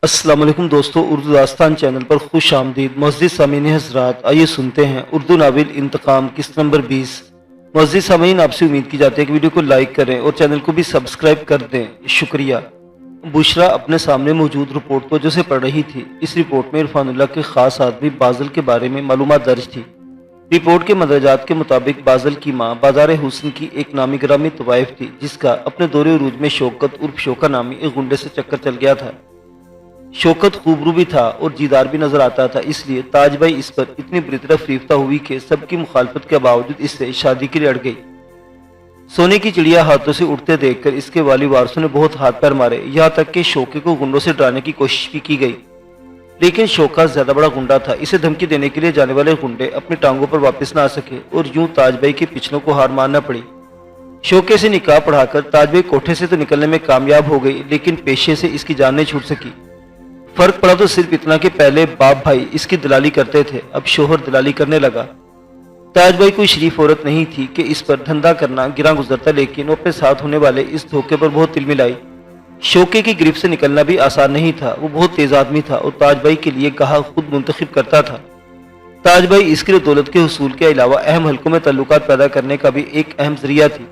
अस्सलाम वालेकुम दोस्तों, उर्दू दास्तान चैनल पर खुश आमदीद। मुअज़्ज़िज़ सामीन हज़रात, आइए सुनते हैं उर्दू नावल इंतकाम किस्त नंबर 20। मुअज़्ज़िज़ सामीन, आपसे उम्मीद की जाती है कि वीडियो को लाइक करें और चैनल को भी सब्सक्राइब कर दें, शुक्रिया। बुशरा अपने सामने मौजूद रिपोर्ट को जैसे पढ़ रही थी। इस रिपोर्ट में इरफानुल्लाह के खास आदमी बाज़ल के बारे में मालूमात दर्ज थी। रिपोर्ट के मदरजात के मुताबिक बाज़ल की माँ बाज़ार हुस्न की एक नामी गिरामी तवाइफ थी, जिसका अपने दौरे उरूज में शौकत उर्फ शोका नामी एक गुंडे से चक्कर चल गया था। शौकत खूबरू भी था और जीदार भी नजर आता था, इसलिए ताज भाई इस पर इतनी बुरी तरह फरीफ्ता हुई कि सबकी मुखालफत के बावजूद इससे शादी के लिए अड़ गई। सोने की चिड़िया हाथों से उड़ते देखकर इसके वाली वारसों ने बहुत हाथ पैर मारे, यहाँ तक कि शोके को गुंडों से डराने की कोशिश भी की गई, लेकिन शोका ज्यादा बड़ा गुंडा था। इसे धमकी देने के लिए जाने वाले गुंडे अपनी टांगों पर वापस न आ सके और यूं ताज भाई के पिछलों को हार मानना पड़ी। शोके से निकाह पढ़ाकर ताज भाई कोठे से तो निकलने में कामयाब हो गई, लेकिन पेशे से इसकी जान नहीं छूट सकी। फर्क पड़ा तो सिर्फ इतना कि पहले बाप भाई इसकी दलाली करते थे, अब शोहर दलाली करने लगा। ताज भाई कोई शरीफ औरत नहीं थी कि इस पर धंधा करना गिरा गुजरता, लेकिन वो अपने साथ होने वाले इस धोखे पर बहुत तिलमिलाई। शोके की गिरफ्त से निकलना भी आसान नहीं था। वो बहुत तेज आदमी था और ताज भाई के लिए कहा खुद मुंतखब करता था। ताज भाई इसके दौलत के हुसूल के अलावा अहम हलकों में तल्लुकात पैदा करने का भी एक अहम जरिया थी।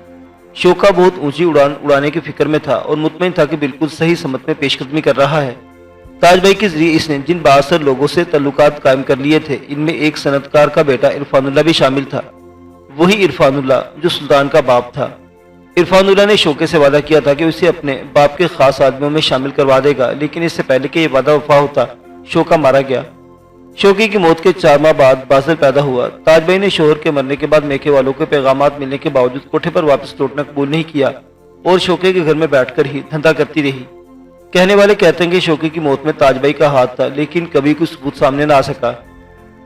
शोका बहुत ऊंची उड़ान उड़ाने की फिक्र में था और मुतमईन था कि बिल्कुल सही समत में पेशकदमी कर रहा है। ताज भाई के जरिए इसने जिन बासर लोगों से तल्लुकात कायम कर लिए थे, इनमें एक सनतकार का बेटा इरफानुल्लाह भी शामिल था। वही इरफानुल्लाह जो सुल्तान का बाप था। इरफानुल्लाह ने शोके से वादा किया था कि उसे अपने बाप के खास आदमियों में शामिल करवा देगा, लेकिन इससे पहले कि यह वादा वफा होता, शोका मारा गया। शोके की मौत के 4 माह बाद बाज़ल पैदा हुआ। ताज भाई ने शोहर के मरने के बाद मेके वालों के पैगामात मिलने के बावजूद कोठे पर वापस लौटना कबूल नहीं किया और शोके के घर में बैठकर ही धंधा करती रही। कहने वाले कहते हैं कि शोके की मौत में ताज भाई का हाथ था, लेकिन कभी कोई सबूत सामने ना आ सका।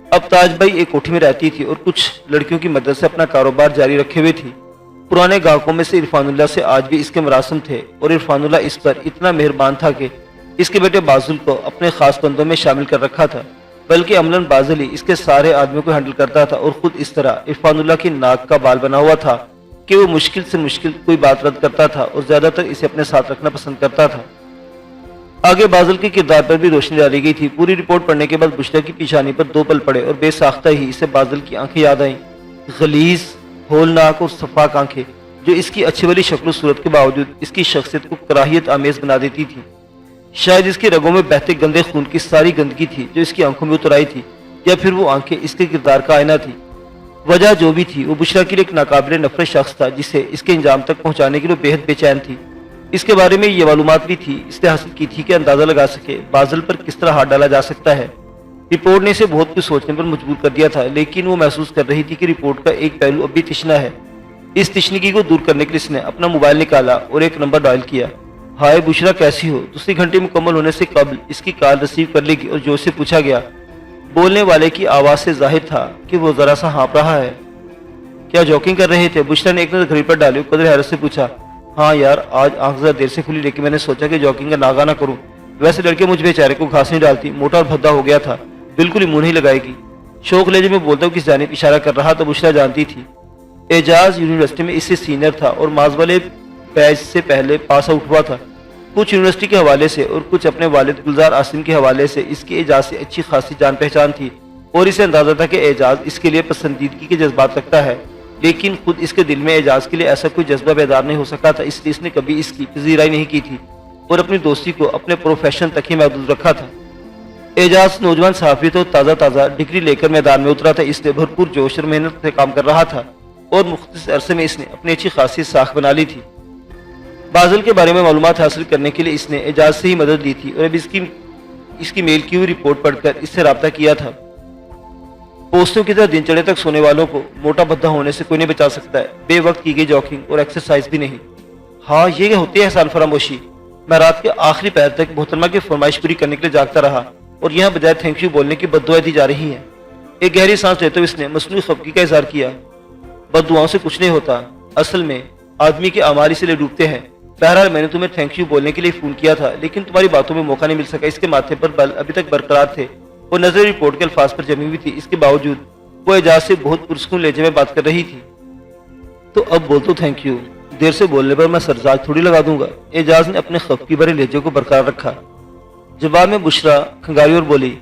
अब ताज भाई एक कोठी में रहती थी और कुछ लड़कियों की मदद से अपना कारोबार जारी रखे हुए थी। पुराने गाहकों में से इरफानुल्लाह से आज भी इसके मरासम थे और इरफानुल्लाह इस पर इतना मेहरबान था कि इसके बेटे बाजुल को अपने खास बंदों में शामिल कर रखा था, बल्कि अमलन बाजुल ही इसके सारे आदमियों को हैंडल करता था और खुद इस तरह इरफानुल्लाह की नाक का बाल बना हुआ था कि वो मुश्किल से मुश्किल कोई बात रद्द करता था और ज्यादातर इसे अपने साथ रखना पसंद करता था। आगे बाज़ल के किरदार पर भी रोशनी डाली गई थी। पूरी रिपोर्ट पढ़ने के बाद बुशरा की पेशानी पर 2 पल पड़े और बेसाख्ता ही इसे बाज़ल की आंखें याद आईं, गलीज, होलनाक और सफाक आंखें, जो इसकी अच्छी वाली शक्ल सूरत के बावजूद इसकी शख्सियत को कराहियत आमेज बना देती थी। शायद इसके रगों में बहते गंदे खून की सारी गंदगी थी जो इसकी आंखों में उतर आई थी, या फिर वो आंखें इसके किरदार का आईना थी। वजह जो भी थी, वो बुशरा के लिए एक नाकाबिले नफरत शख्स था जिसे इसके इंजाम तक पहुंचाने के लिए बेहद बेचैन थी। इसके बारे में ये मालूमात भी थी, इसने हासिल की थी कि अंदाजा लगा सके बाज़ल पर किस तरह हाथ डाला जा सकता है। रिपोर्ट ने इसे बहुत कुछ सोचने पर मजबूर कर दिया था, लेकिन वो महसूस कर रही थी कि रिपोर्ट का एक पहलू अब भी तिश्ना है। इस तिश्नगी को दूर करने के लिए इसने अपना मोबाइल निकाला और एक नंबर डायल किया। हाय बुशरा, कैसी हो? दूसरी घंटे मुकम्मल होने से कबल इसकी कॉल रिसीव कर लेगी और जो से पूछा गया। बोलने वाले की आवाज से जाहिर था कि वो जरा सा हाँप रहा है। क्या जॉकिंग कर रहे थे? बुशरा ने एक नजर घड़ी पर डाली और कदर हैरत से पूछा। हाँ यार, आज आंख ज्यादा देर से खुली, लेकिन मैंने सोचा कि जॉकिंग का नागा ना करूं। वैसे लड़के मुझ बेचारे को घास नहीं डालती, मोटा और भद्दा हो गया था, बिल्कुल ही मुंह नहीं लगाएगी। शौक ले, जब मैं बोलता हूँ किस जानिब इशारा कर रहा तो बुशरा जानती थी। एजाज यूनिवर्सिटी में इससे सीनियर था और माज वाले बैच से पहले पास आउट हुआ था। कुछ यूनिवर्सिटी के हवाले से और कुछ अपने वालिद गुलजार आसिम के हवाले से इसकी एजाज से अच्छी खासी जान पहचान थी और इसे अंदाजा था कि एजाज इसके लिए पसंदीदगी के जज्बात रखता है, लेकिन खुद इसके दिल में एजाज के लिए ऐसा कोई जज्बा बेदार नहीं हो सका था, इसलिए इसने कभी इसकी पजीराई नहीं की थी और अपनी दोस्ती को अपने प्रोफेशन तक ही महदूद रखा था। एजाज नौजवान सहाफी तो ताज़ा डिग्री लेकर मैदान में उतरा था, इसलिए भरपूर जोश और मेहनत से काम कर रहा था और मुख्तसर अरसे में इसने अपनी अच्छी खासी साख बना ली थी। बाज़ल के बारे में मालूमात हासिल करने के लिए इसने एजाज से ही मदद ली थी और अब इसकी मेल की हुई रिपोर्ट पढ़कर इससे रब्ता किया था। पोस्टों की तरह दिनचर्या तक सोने वालों को मोटा भद्दा होने से कोई नहीं बचा सकता है, बेवक्त की गई जॉकिंग और एक्सरसाइज भी नहीं। हाँ, ये होती है एहसान फरामोशी। मैं रात के आखिरी पहर तक मोहतरमा की फरमाइश पूरी करने के लिए जागता रहा और यहाँ बजाय थैंक यू बोलने की बद्दुआएं दी जा रही हैं। एक गहरी सांस लेते हुए इसने मसनूई खफगी का इजहार किया। बद्दुआओं से कुछ नहीं होता, असल में आदमी के आमारी से ले डूबते हैं। बहरहाल मैंने तुम्हें थैंक यू बोलने के लिए फोन किया था, लेकिन तुम्हारी बातों में मौका नहीं मिल सका। इसके माथे पर बल अभी तक बरकरार थे और नजर रिपोर्ट के अल्फाज पर जमी हुई थी। इसके बावजूद वो एजाज से बहुत पुरस्कून लहजे में बात कर रही थी। तो अब बोल तो थैंक यू, देर से बोलने पर मैं सरजाज थोड़ी लगा दूंगा। एजाज ने अपने खफकी भरे लहजे को बरकरार रखा। جواب میں بشرا کھنگاری اور بولی،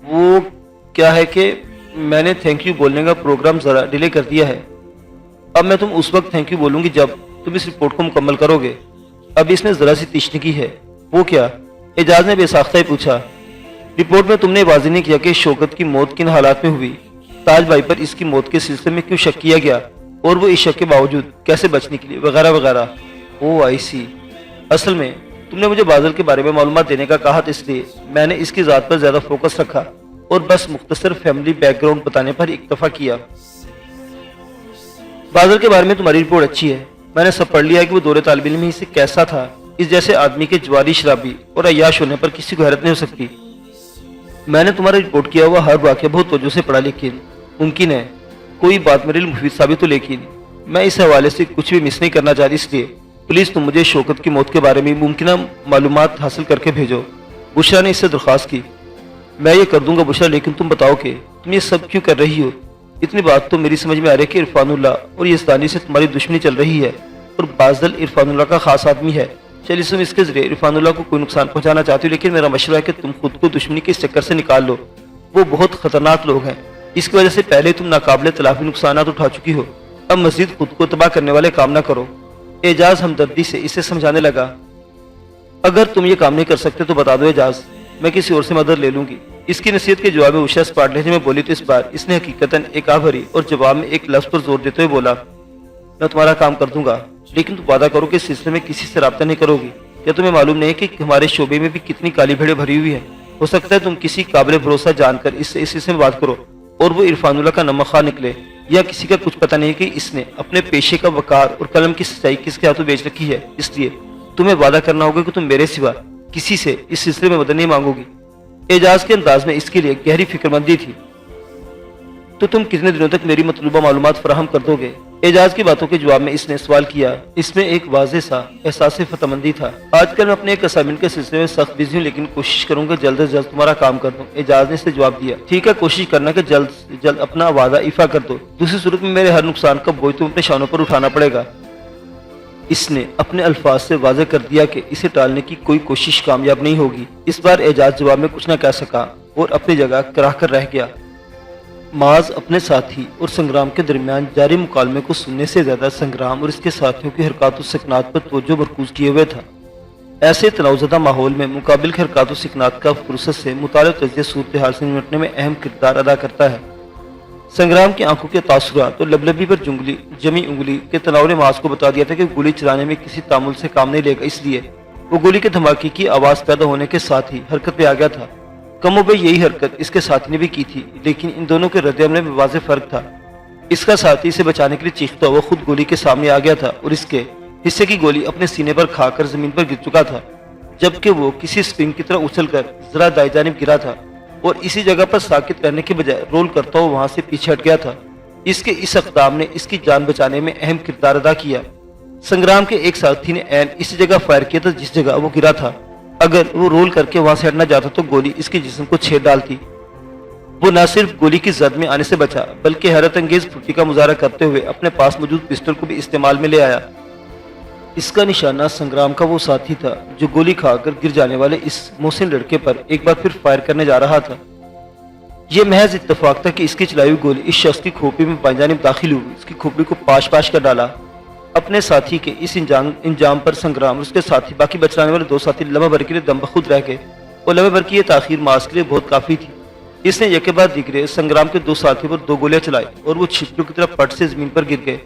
وہ کیا ہے کہ میں نے تھینک یو بولنے کا پروگرام ذرا ڈیلے کر دیا ہے۔ اب میں تم اس وقت تھینک یو بولوں گی جب تم اس رپورٹ کو مکمل کرو گے۔ اب اس میں ذرا سی تشنگی ہے۔ وہ کیا؟ اعجاز نے بے ساختہ ہی پوچھا۔ رپورٹ میں تم نے واضح نہیں کیا کہ شوکت کی موت کن حالات میں ہوئی، تاج بھائی پر اس کی موت کے سلسلے میں کیوں شک کیا گیا اور وہ اس شک کے باوجود کیسے بچ نکلی وغیرہ وغیرہ۔ او آئی سی، اصل میں تم نے مجھے بازل کے بارے میں معلومات دینے کا کہا تھا، اس لیے میں نے اس کی ذات پر زیادہ فوکس رکھا اور بس مختصر فیملی بیک گراؤنڈ بتانے پر اکتفا کیا۔ بازل کے بارے میں تمہاری رپورٹ اچھی ہے۔ میں نے سب پڑھ لیا ہے کہ وہ دور طالب علم ہی سے کیسا تھا۔ اس جیسے آدمی کے جواری شرابی اور عیاش ہونے پر کسی کو حیرت نہیں ہو سکتی۔ میں نے تمہارا رپورٹ کیا ہوا ہر واقعہ بہت توجہ سے پڑھا، لیکن ممکن ہے کوئی بات میرے لیے مفید ثابت ہو، لیکن میں اس حوالے سے کچھ بھی مس نہیں کرنا چاہتی، اس لیے پلیز تم مجھے شوکت کی موت کے بارے میں ممکنہ معلومات حاصل کر کے بھیجو۔ بشرا نے اس سے درخواست کی۔ میں یہ کر دوں گا بشرا، لیکن تم بتاؤ کہ تم یہ سب کیوں کر رہی ہو؟ اتنی بات تو میری سمجھ میں آ رہی ہے کہ عرفان اللہ اور یزدانی سے تمہاری دشمنی چل رہی ہے اور بازل عرفان اللہ کا خاص آدمی ہے۔ چلیے تم اس کے ذریعے عرفان اللہ کو کوئی نقصان پہنچانا چاہتی ہو، لیکن میرا مشورہ ہے کہ تم خود کو دشمنی کے اس چکر سے نکال لو۔ وہ بہت خطرناک لوگ ہیں، اس کی وجہ سے پہلے تم ناقابل تلافی نقصانات اٹھا چکی ہو، اب مزید خود کو تباہ کرنے والے کام نہ کرو۔ اعجاز ہمدردی سے اسے سمجھانے لگا۔ اگر تم یہ کام نہیں کر سکتے تو بتا دو اعجاز، میں کسی اور سے مدد لے لوں گی۔ اس کی نصیحت کے جواب میں بشرا اسپاٹ لہجے میں بولی تو اس بار اس نے حقیقتاً ایک آہ بھری اور جواب میں ایک لفظ پر زور دیتے ہوئے بولا، میں تمہارا کام کر دوں گا، لیکن تم وعدہ کرو کہ اس سلسلے میں کسی سے رابطہ نہیں کرو گی۔ کیا تمہیں معلوم نہیں کہ ہمارے شعبے میں بھی کتنی کالی بھیڑیں بھری ہوئی ہیں؟ ہو سکتا ہے تم کسی قابل بھروسہ جان کر اس سلسلے میں بات کرو اور وہ عرفان اللہ کا نمک خواہ نکلے، یا کسی کا کچھ پتہ نہیں کہ اس نے اپنے پیشے کا وقار اور قلم کی سچائی کس کے ہاتھوں بیچ رکھی ہے۔ اس لیے تمہیں وعدہ کرنا ہوگا کہ تم میرے سوا کسی سے اس سلسلے میں مدد نہیں مانگو گی۔ اعجاز کے انداز میں اس کے لیے گہری فکر مندی تھی۔ تو تم کتنے دنوں تک میری مطلوبہ معلومات فراہم کر دو گے؟ اعجاز کی باتوں کے جواب میں اس نے سوال کیا۔ اس میں ایک واضح سا احساس فتح مندی تھا۔ آج کل میں اپنے ایک اسائنمنٹ کے سلسلے میں سخت بزی ہوں، لیکن کوشش کروں گا جلد از جلد تمہارا کام کر دوں۔ اعجاز نے اس سے جواب دیا، ٹھیک ہے، کوشش کرنا کہ جلد سے جلد اپنا وعدہ ایفا کر دو، دوسری صورت میں میرے ہر نقصان کا بوجھ تم اپنے شانوں پر اٹھانا پڑے گا۔ اس نے اپنے الفاظ سے واضح کر دیا کہ اسے ٹالنے کی کوئی کوشش کامیاب نہیں ہوگی۔ اس بار اعجاز جواب میں کچھ نہ کہہ سکا اور اپنی جگہ کراہ کر رہ گیا۔ معاذ اپنے ساتھی اور سنگرام کے درمیان جاری مکالمے کو سننے سے زیادہ سنگرام اور اس کے ساتھیوں کی حرکات و سکنات پر توجہ مرکوز کیے ہوئے تھا۔ ایسے تناؤ زدہ ماحول میں مقابل کے حرکات و سکنات کا فرصت سے متعلق تجزیہ صورتحال سے نمٹنے میں اہم کردار ادا کرتا ہے۔ سنگرام کی آنکھوں کے تاثرات اور لبلبی پر جمی انگلی کے تناؤ نے معاذ کو بتا دیا تھا کہ گولی چلانے میں کسی تعامل سے کام نہیں لے گا، اس لیے وہ گولی کے دھماکے کی آواز پیدا ہونے کے ساتھ ہی حرکت پہ آ گیا تھا۔ کم و بیش یہی حرکت اس کے ساتھی نے بھی کی تھی، لیکن ان دونوں کے رد عمل میں واضح فرق تھا۔ اس کا ساتھی اسے بچانے کے لیے چیختا ہوا خود گولی کے سامنے آ گیا تھا اور اس کے حصے کی گولی اپنے سینے پر کھا کر زمین پر گر چکا تھا، جبکہ وہ کسی سپرنگ کی طرح اچھل کر ذرا دائیں جانب گرا تھا اور اسی جگہ پر ساکت رہنے کے بجائے رول کرتا ہوا وہاں سے پیچھے ہٹ گیا تھا۔ اس کے اس اقدام نے اس کی جان بچانے میں اہم کردار ادا کیا۔ سنگرام کے ایک ساتھی نے عین اسی جگہ فائر کیا تھا جس جگہ وہ گرا تھا۔ اگر وہ رول کر کے وہاں سے ہٹنا چاہتا تو گولی اس کے جسم کو چھید ڈالتی۔ وہ نہ صرف گولی کی زد میں آنے سے بچا بلکہ حیرت انگیز پھرتی کا مظاہرہ کرتے ہوئے اپنے پاس موجود پسٹل کو بھی استعمال میں لے آیا۔ اس کا نشانہ سنگرام کا وہ ساتھی تھا جو گولی کھا کر گر جانے والے اس محسن لڑکے پر ایک بار پھر فائر کرنے جا رہا تھا۔ یہ محض اتفاق تھا کہ اس کی چلائی ہوئی گولی اس شخص کی کھوپڑی میں بائیں جانب داخل ہوئی، اس کی کھوپڑی کو پاش پاش کر ڈالا۔ اپنے ساتھی کے اس انجام پر سنگرام اور اس کے ساتھی باقی بچانے والے دو ساتھی لمحہ بھر کے لیے دم بخود رہ گئے اور لمحہ بھر کی یہ تاخیر معاذ کے لیے بہت کافی تھی۔ اس نے یکے بعد دیگرے سنگرام کے دو ساتھی پر دو گولیاں چلائی اور وہ چھپکلیوں کی طرح پٹ سے زمین پر گر گئے۔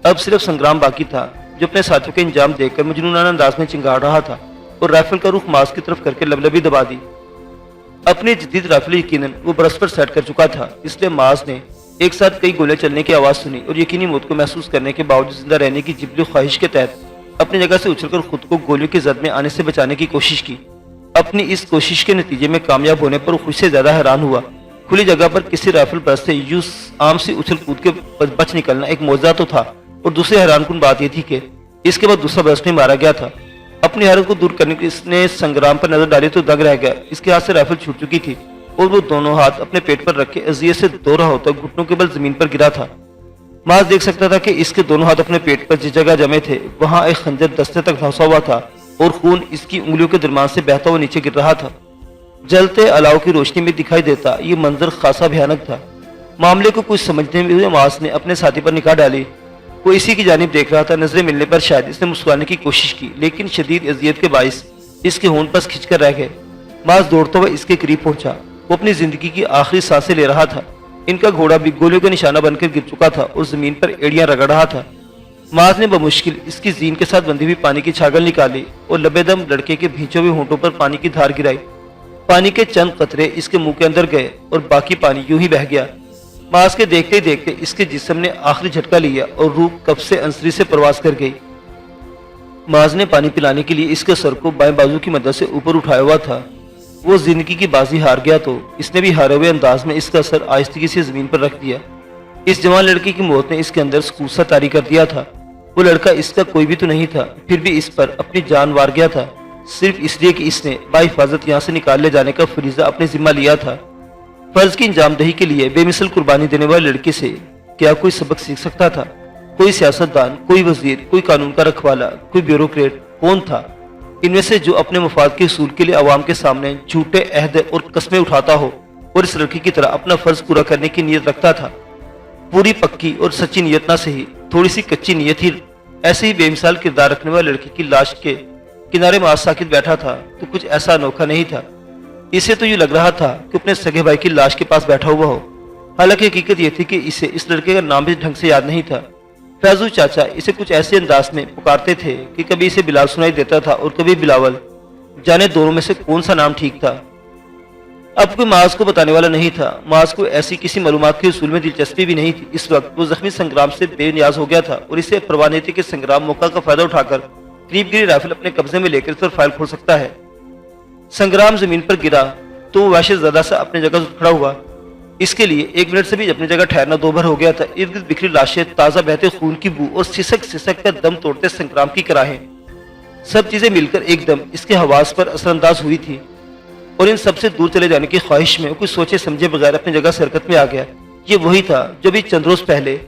اب صرف سنگرام باقی تھا جو اپنے ساتھیوں کے انجام دیکھ کر مجنونانہ انداز میں چنگاڑ رہا تھا اور رائفل کا رخ معاذ کی طرف کر کے لبلبی دبا دی۔ اپنی جدید رائفل یقیناً وہ برس پر سیٹ کر چکا تھا، اس لیے معاذ نے ایک ساتھ کئی گولیاں چلنے کی آواز سنی اور یقینی موت کو محسوس کرنے کے باوجود زندہ رہنے کی جبلی خواہش کے تحت اپنی جگہ سے اچھل کر خود کو گولیوں کی زد میں آنے سے بچانے کی کوشش کی۔ اپنی اس کوشش کے نتیجے میں کامیاب ہونے پر وہ خوشی سے زیادہ حیران ہوا۔ کھلی جگہ پر کسی رائفل برس سے یوں عام سی اچھل کود کے بچ نکلنا ایک معجزہ تو تھا، اور دوسری حیران کن بات یہ تھی کہ اس کے بعد دوسرا برس نہیں مارا گیا تھا۔ اپنی حیرت کو دور کرنے کے اس نے سنگرام پر نظر ڈالی تو دنگ رہ گیا۔ اس کے ہاتھ سے رائفل چھوٹ چکی تھی اور وہ دونوں ہاتھ اپنے پیٹ پر رکھ کے اذیت سے دو رہا ہوتا گھٹنوں کے بل زمین پر گرا تھا۔ معاذ دیکھ سکتا تھا کہ اس کے دونوں ہاتھ اپنے پیٹ پر جس جگہ جمے تھے وہاں ایک خنجر دستے تک دھنسا ہوا تھا اور خون اس کی انگلیوں کے درمیان سے بہتا ہوا نیچے گر رہا تھا۔ जलते अलाव की रोशनी में दिखाई देता ये मंजर खासा भयानक था। मामले को कुछ समझने में हुए मास ने अपने साथी पर निगाह डाली। वो इसी की जानिब देख रहा था। नजरें मिलने पर शायद इसने मुस्कुराने की कोशिश की, लेकिन शदीद अजियत के बाइस इसके होंठ बस खिंचकर रह गए। मास दौड़ता हुआ इसके करीब पहुंचा। वो अपनी जिंदगी की आखिरी सांसें ले रहा था। इनका घोड़ा भी गोलियों का निशाना बनकर गिर चुका था और जमीन पर एड़ियां रगड़ रहा था। मास ने बमुश्किल इसकी जीन के साथ बंधी हुई पानी की छागल निकाली और लबेदम लड़के के भींचे हुए होंठों पर पानी की धार गिराई। पानी के चंद कतरे इसके मुंह के अंदर गए और बाकी पानी यूं ही बह गया। मास के देखते ही देखते इसके जिस्म ने आखिरी झटका लिया और रूह कब से अंसरी से प्रवास कर गई। मास ने पानी पिलाने के लिए इसके सर को बाएं बाजू की मदद से ऊपर उठाया हुआ था। वो जिंदगी की बाजी हार गया तो इसने भी हारे हुए अंदाज में इसका सर आहिस्तगी से जमीन पर रख दिया। इस जवान लड़की की मौत ने इसके अंदर सुकून सा तारी कर दिया था। वो लड़का इसका कोई भी तो नहीं था, फिर भी इस पर अपनी जान वार गया था, सिर्फ इसलिए कि इसने बाहिफाजत यहाँ से निकाल ले जाने का फरीजा अपने जिम्मा लिया था। फर्ज की अंजामदही के लिए बेमिसल कुर्बानी देने वाली लड़की से क्या कोई सबक सीख सकता था? कोई सियासतदान, कोई वजीर, कोई कानून का रखवाला, कोई ब्यूरोक्रेट, कौन था इनमें से जो अपने मफाद के असूल के लिए अवाम के सामने झूठे अहद और कस्में उठाता हो और इस लड़की की तरह अपना फर्ज पूरा करने की नीयत रखता था? पूरी पक्की और सच्ची नीयत ना सही, थोड़ी सी कच्ची नीयत ही ऐसे ही बेमिसाल किरदार रखने वाली लड़की की लाश के किनारे मास साकित बैठा था तो कुछ ऐसा अनोखा नहीं था। इसे तो यूं लग रहा था कि अपने सगे भाई की लाश के पास बैठा हुआ हो। हालांकि हकीकत यह थी कि इसे इस लड़के का नाम भी ढंग से याद नहीं था। फैजू चाचा इसे कुछ ऐसे अंदाज में पुकारते थे कि कभी इसे बिलाल सुनाई देता था और कभी बिलावल। जाने दोनों में से कौन सा नाम ठीक था। अब कोई मास को बताने वाला नहीं था। मास को ऐसी किसी मालूमात के उसूल में दिलचस्पी भी नहीं थी। इस वक्त वो जख्मी संग्राम से बेनियाज हो गया था और इसे परवाह नहीं थी कि संग्राम मौका का फायदा उठाकर करीब गिरी राइफल अपने कब्जे में लेकर इस पर फाइल खोल सकता है। संग्राम जमीन पर गिरा तो वो वहशत ज़्यादा सा अपनी जगह से खड़ा हुआ। इसके लिए एक मिनट से भी अपनी जगह ठहरना दोभर हो गया था। इर्द गिर्द बिखरी लाशें, ताज़ा बहते खून की बू और सिसक सिसक कर दम तोड़ते संग्राम की कराहें, सब चीजें मिलकर एकदम इसके हवास पर असरअंदाज हुई थी और इन सबसे दूर चले जाने की ख्वाहिश में कुछ सोचे समझे बगैर अपनी जगह से हरकत में आ गया। ये वही था जो भी चंद रोज पहले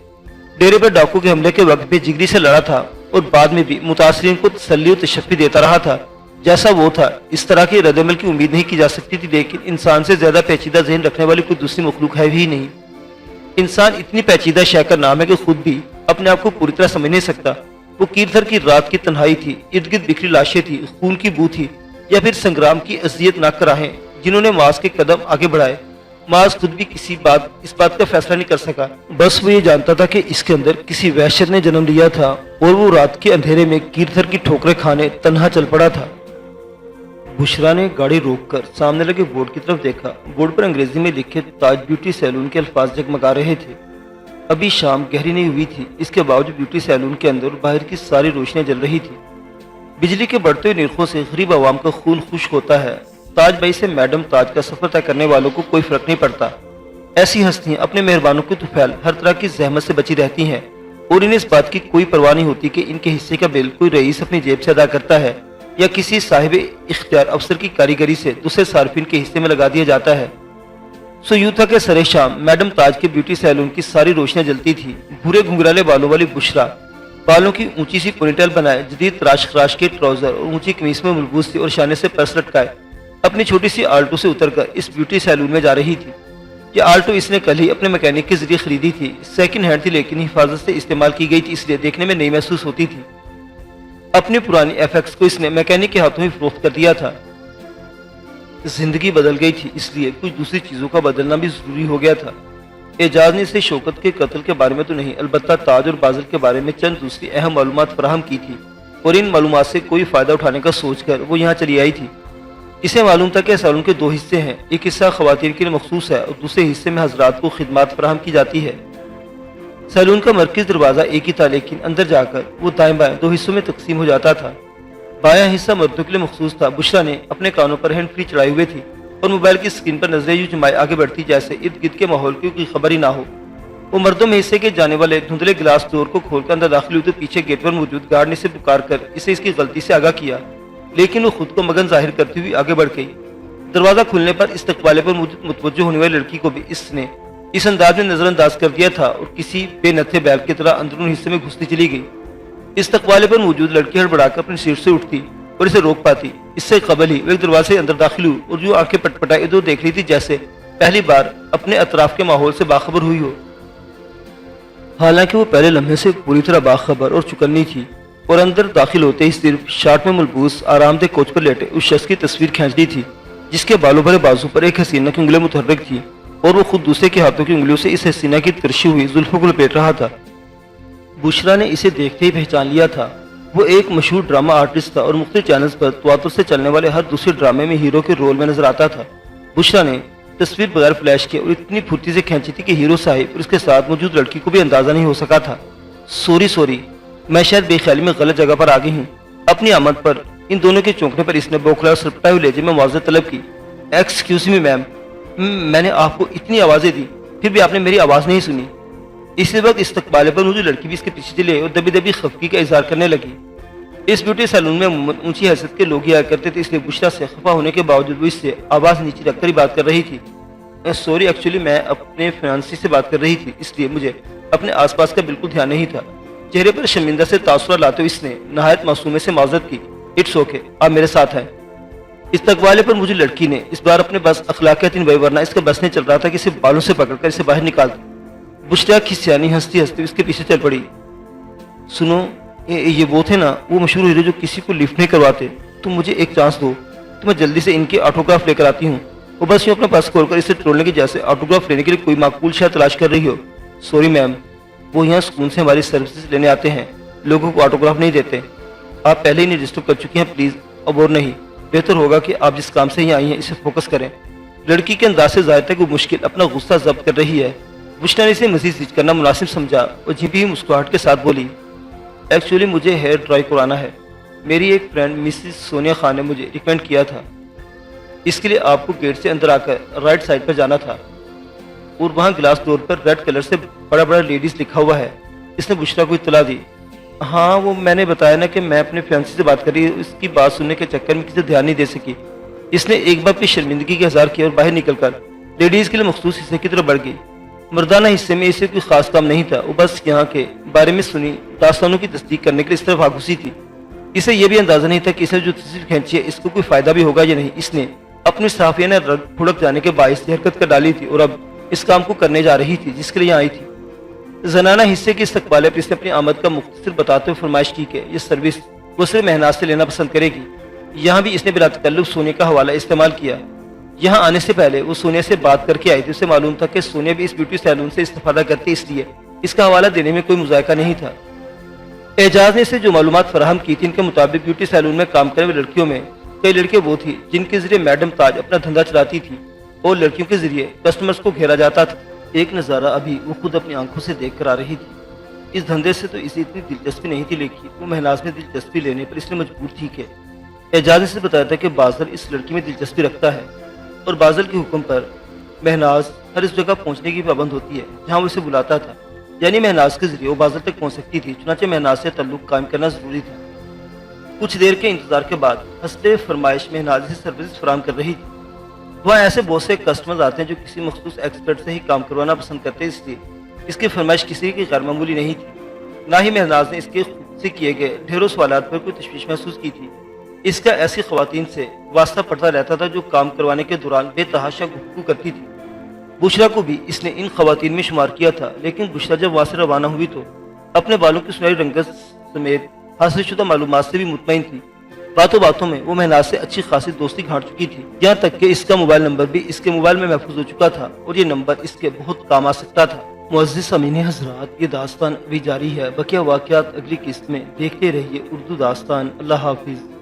डेरे पर डाकू के हमले के वक्त भी जिगरी से लड़ा था और बाद में भी मुतासरीन को तसल्ली और तशफ़ी देता रहा था। जैसा वो था इस तरह के रद्दमल की उम्मीद नहीं की जा सकती थी, लेकिन इंसान से ज्यादा पेचीदा जहन रखने वाली कोई दूसरी मखलूक है भी नहीं। इंसान इतनी पेचीदा शय का नाम है कि खुद भी अपने आप को पूरी तरह समझ नहीं सकता। वो कीरथर की रात की तन्हाई थी, इर्द गिर्द बिखरी लाशें थी, खून की बू थी, या फिर संग्राम की अजियतनाक राहें जिन्होंने मास के कदम आगे बढ़ाए। मास खुद भी इस बात का फैसला नहीं कर सका। बस वो ये जानता था कि इसके अंदर किसी वहशत ने जन्म लिया था और वो रात के अंधेरे में कीरथर की ठोकरें खाने तन्हा चल पड़ा था। बुशरा ने गाड़ी रोककर सामने लगे बोर्ड की तरफ देखा। बोर्ड पर अंग्रेजी में लिखे ताज ब्यूटी सैलून के अल्फाज जगमगा रहे थे। अभी शाम गहरी नहीं हुई थी, इसके बावजूद ब्यूटी सैलून के अंदर और बाहर की सारी रोशनियां जल रही थी। बिजली के बढ़ते हुए निरखों से गरीब आवाम का खून खुश्क होता है। ताज भाई से मैडम ताज का सफर तय करने वालों को कोई फर्क नहीं पड़ता। ऐसी हस्तियां अपने मेहरबानों के तुफैल हर तरह की जहमत से बची रहती हैं और इन्हें इस बात की कोई परवाह नहीं होती कि इनके हिस्से का बिल कोई रईस अपनी जेब से अदा करता है या किसी साहिब इख्तियार अफसर की कारीगरी से दूसरे सार्फिन के हिस्से में लगा दिया जाता है। सो यूं था कि सरे शाम मैडम ताज के ब्यूटी सैलून की सारी रोशनियां जलती थी। भूरे घुंघराले बालों वाली बुशरा बालों की ऊंची सी पोनीटेल बनाए, जदीद तराश के ट्राउजर और ऊंची कमीज में मलबूस थी और शाने से पर्स लटकाए अपनी छोटी सी आल्टो से उतरकर इस ब्यूटी सैलून में जा रही थी। ये आल्टो इसने कल ही अपने मैकेनिक के जरिए खरीदी थी। सेकंड हैंड थी लेकिन हिफाजत से इस्तेमाल की गई थी, इसलिए देखने में नई महसूस होती थी। अपनी पुरानी एफएक्स को इसने मैकेनिक के हाथों में फरोख्त कर दिया था। जिंदगी बदल गई थी, इसलिए कुछ दूसरी चीजों का बदलना भी जरूरी हो गया था। एजाज ने इसे शौकत के कत्ल के बारे में तो नहीं, अलबत्ता ताज और बाजल के बारे में चंद दूसरी अहम मालूमात फराहम की थी और इन मालूमात से कोई फायदा उठाने का सोचकर वो यहाँ चली आई थी। इसे मालूम था कि सैलून के दो हिस्से हैं, एक हिस्सा खवातीन के लिए मखसूस है और दूसरे हिस्से में हजरात को खिदमात फराहम की जाती है। सैलून का मरकजी दरवाजा एक ही था, लेकिन अंदर जाकर वो दाएं बाएं दो हिस्सों में तकसीम हो जाता था। बायां हिस्सा मर्दों के लिए मखसूस था। बुशरा ने अपने कानों पर हैंड फ्री चढ़ाई हुए थी और मोबाइल की स्क्रीन पर नजरें यूं जमाए आगे बढ़ती जैसे इर्द गिर्द के माहौल की कोई खबर ही ना हो। वो मर्दों में हिस्से के जाने वाले धुंधले गिलास डोर को खोलकर अंदर दाखिल हुई तो पीछे गेट पर मौजूद गार्ड ने इसे पुकार कर इसे इसकी गलती से आगाह किया, लेकिन वो खुद को मगन जाहिर करती हुई आगे बढ़ गई। दरवाजा खुलने पर इस्तकबाले पर मुतवज्जो होने वाली लड़की को भी इसने इस अंदाज में नजरअंदाज कर दिया था और किसी बेनथे बैल की तरह अंदरूनी हिस्से में घुसती चली गई। इस्तकबाले पर मौजूद लड़की हड़बड़ाकर अपनी सीट से उठती اور اسے روک پاتی۔ اس سے قبل ہی وہ ایک دروازے سے اندر داخل ہوئی اور جو آنکھیں پٹپٹائے ادھر دیکھ رہی تھی جیسے پہلی بار اپنے اطراف کے ماحول سے باخبر ہوئی ہو۔ حالانکہ وہ پہلے لمحے سے پوری طرح باخبر اور چکنی تھی، اور اندر داخل ہوتے ہی صرف شارٹ میں ملبوس آرام دہ کوچ پر لیٹے اس شخص کی تصویر کھینچ لی تھی جس کے بالوں بھرے بازو پر ایک حسینہ کی انگلیاں متحرک تھی اور وہ خود دوسرے کے ہاتھوں کی انگلیوں سے اس حسینہ کی ترشی ہوئی زلفوں کو لپیٹ رہا تھا۔ بشرا نے اسے دیکھتے ہی پہچان لیا تھا۔ وہ ایک مشہور ڈرامہ آرٹسٹ تھا اور مختلف چینلز پر تواتر سے چلنے والے ہر دوسرے ڈرامے میں ہیرو کے رول میں نظر آتا تھا۔ بشرا نے تصویر بغیر فلیش کے اور اتنی پھرتی سے کھینچی تھی کہ ہیرو صاحب اور اس کے ساتھ موجود لڑکی کو بھی اندازہ نہیں ہو سکا تھا۔ سوری، میں شاید بے خیالی میں غلط جگہ پر آ گئی ہوں۔ اپنی آمد پر ان دونوں کے چونکنے پر اس نے بوکھلا اور سرپٹائے ہوئے لہجے میں معذرت طلب کی۔ ایکسکیوز می میم، میں نے آپ کو اتنی آوازیں دی پھر بھی آپ نے میری آواز نہیں سنی۔ اسی وقت استقبال پر مجھے لڑکی بھی اس کے پیچھے چلے اور دبی دبی خفگی کا اظہار کرنے لگی۔ اس بیوٹی سیلون میں عموماً اونچی حیثیت کے لوگ ہی آیا کرتے تھے، اس لیے بشرا سے خفا ہونے کے باوجود وہ اس سے آواز نیچی رکھ کر ہی بات کر رہی تھی۔ سوری، ایکچولی میں اپنے فنانسی سے بات کر رہی تھی، اس لیے مجھے اپنے آس پاس کا بالکل دھیان نہیں تھا۔ چہرے پر شرمندہ سے تاثرات لاتے ہوئے اس نے نہایت معصومے سے معذرت کی۔ اٹس اوکے، آپ میرے ساتھ ہیں۔ استقبال پر مجھے لڑکی نے اس بار اپنے بس اخلاقیات نہیں، ورنہ اس کا بس نہیں چل رہا تھا کہ اسے بالوں سے پکڑ کر اسے باہر نکال دے۔ بشرا کی سیانی ہنستی ہنستی اس کے پیچھے چل پڑی۔ سنو، یہ وہ تھے نا وہ مشہور ہیرو جو کسی کو لفٹ نہیں کرواتے، تم مجھے ایک چانس دو تو میں جلدی سے ان کے آٹوگراف لے کر آتی ہوں۔ وہ بس یوں اپنا پرس کھول کر اسے ٹرولنے کی جیسے آٹوگراف لینے کے لیے کوئی معقول شے تلاش کر رہی ہو۔ سوری میم، وہ یہاں سکون سے ہماری سروسز لینے آتے ہیں، لوگوں کو آٹوگراف نہیں دیتے۔ آپ پہلے ہی نہیں رجسٹر کر چکی ہیں، پلیز اب اور نہیں۔ بہتر ہوگا کہ آپ جس کام سے یہاں آئی ہیں اسے فوکس کریں۔ لڑکی کے انداز سے ظاہر تھا کہ وہ مشکل اپنا غصہ ضبط کر رہی ہے۔ بشرا نے اسے مزید سیچ کرنا مناسب سمجھا اور جھپی ہوئی مسکراہٹ کے ساتھ بولی، ایکچولی مجھے ہیئر ڈرائی کرانا ہے، میری ایک فرینڈ مسز سونیا خان نے مجھے ریکمینڈ کیا تھا۔ اس کے لیے آپ کو گیٹ سے اندر آ کر رائٹ سائڈ پر جانا تھا اور وہاں گلاس ڈور پر ریڈ کلر سے بڑا بڑا لیڈیز لکھا ہوا ہے۔ اس نے بشرا کو اطلاع دی۔ ہاں، وہ میں نے بتایا نا کہ میں اپنے فیانسی سے بات کر رہی ہوں، اس کی بات سننے کے چکر میں کسی دھیان نہیں دے سکی۔ اس نے ایک بار اپنی شرمندگی کا اظہار کیا اور باہر نکل کر لیڈیز کے لیے مخصوص حصے کی طرف بڑھ گئی۔ مردانہ حصے میں اسے کوئی خاص کام نہیں تھا، وہ بس یہاں کے بارے میں سنی داستانوں کی تصدیق کرنے کے لیے اس طرف آ گھسی تھی۔ اسے یہ بھی اندازہ نہیں تھا کہ اسے جو تصویر کھینچی ہے اس کو کوئی فائدہ بھی ہوگا یا نہیں۔ اس نے اپنی صحافیہ نے رگ پھڑک جانے کے باعث یہ حرکت کر ڈالی تھی اور اب اس کام کو کرنے جا رہی تھی جس کے لیے آئی تھی۔ زنانہ حصے کے استقبال پر اس نے اپنی آمد کا مختصر بتاتے ہوئے فرمائش کی کہ یہ سروس وہ صرف مہناز سے لینا پسند کرے گی۔ یہاں بھی اس نے بلا تکلف سونیا کا حوالہ استعمال کیا۔ یہاں آنے سے پہلے وہ سونیا سے بات کر کے آئی تھی، اسے معلوم تھا کہ سونیا بھی اس بیوٹی سیلون سے استفادہ کرتی، اس لیے اس کا حوالہ دینے میں کوئی مذائقہ نہیں تھا۔ اعجاز نے اسے جو معلومات فراہم کی تھی ان کے مطابق بیوٹی سیلون میں کام کرنے والی لڑکیوں میں کئی لڑکیاں وہ تھی جن کے ذریعے میڈم تاج اپنا دھندا چلاتی تھی اور لڑکیوں کے ذریعے کسٹمرز کو گھیرا جاتا تھا۔ ایک نظارہ ابھی وہ خود اپنی آنکھوں سے دیکھ کر آ رہی تھی۔ اس دھندے سے تو اسے اتنی دلچسپی نہیں تھی، لیکن وہ مہناز میں دلچسپی لینے پر اس نے مجبور تھی کہ اعجاز نے اسے بتایا تھا کہ بازل اس لڑکی میں دلچسپی رکھتا ہے اور بازل کے حکم پر مہناز ہر اس جگہ پہنچنے کی پابند ہوتی ہے جہاں وہ اسے بلاتا تھا، یعنی مہناز کے ذریعے وہ بازل تک پہنچ سکتی تھی۔ چنانچہ مہناز سے تعلق قائم کرنا ضروری تھا۔ کچھ دیر کے انتظار کے بعد حسب فرمائش مہناز اسے سروسز فراہم کر رہی تھی۔ وہاں ایسے بہت سے کسٹمرز آتے ہیں جو کسی مخصوص ایکسپرٹ سے ہی کام کروانا پسند کرتے ہیں، اس لیے اس کی فرمائش کسی کی غیر معمولی نہیں تھی۔ نہ ہی مہناز نے اس کے خود سے کیے گئے ڈھیروں سوالات پر کوئی تشویش محسوس کی تھی۔ اس کا ایسی خواتین سے واسطہ پڑتا رہتا تھا جو کام کروانے کے دوران بے تحاشا گفتگو کرتی تھی۔ بشرا کو بھی اس نے ان خواتین میں شمار کیا تھا، لیکن بشرا جب وہاں سے روانہ ہوئی تو اپنے بالوں کی سنہری رنگت سمیت حاصل شدہ معلومات سے بھی مطمئن تھی۔ باتوں باتوں میں وہ مہناز سے اچھی خاصی دوستی گھاٹ چکی تھی، یہاں تک کہ اس کا موبائل نمبر بھی اس کے موبائل میں محفوظ ہو چکا تھا اور یہ نمبر اس کے بہت کام آ سکتا تھا۔ معزز سامعین حضرات، یہ داستان ابھی جاری ہے، بقیہ واقعات اگلی قسط میں دیکھتے رہیے اردو داستان۔ اللہ حافظ۔